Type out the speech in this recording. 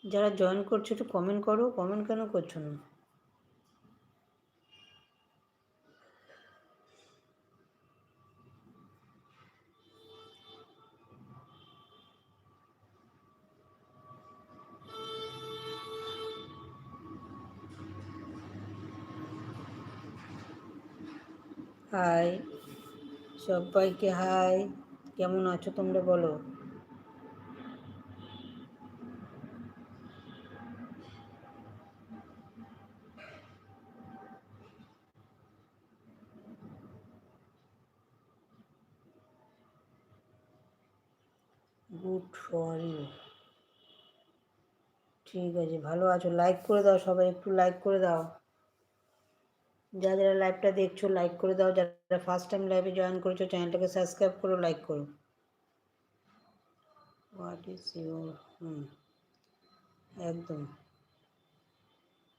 যারা জয়েন করছো একটু কমেন্ট করো, কমেন্ট কেন করছো না? হাই সবাইকে, হাই, কেমন আছো তোমরা বলো? Good for you. ঠিক আছে, ভালো আছো? লাইক করে দাও সবাই, একটু লাইক করে দাও। যারা যারা লাইভটা দেখছো লাইক করে দাও, যারা ফার্স্ট টাইম লাইভে জয়েন করেছো চ্যানেলটাকে সাবস্ক্রাইব করো, লাইক করো। হোয়াট ইজ ইউর একদম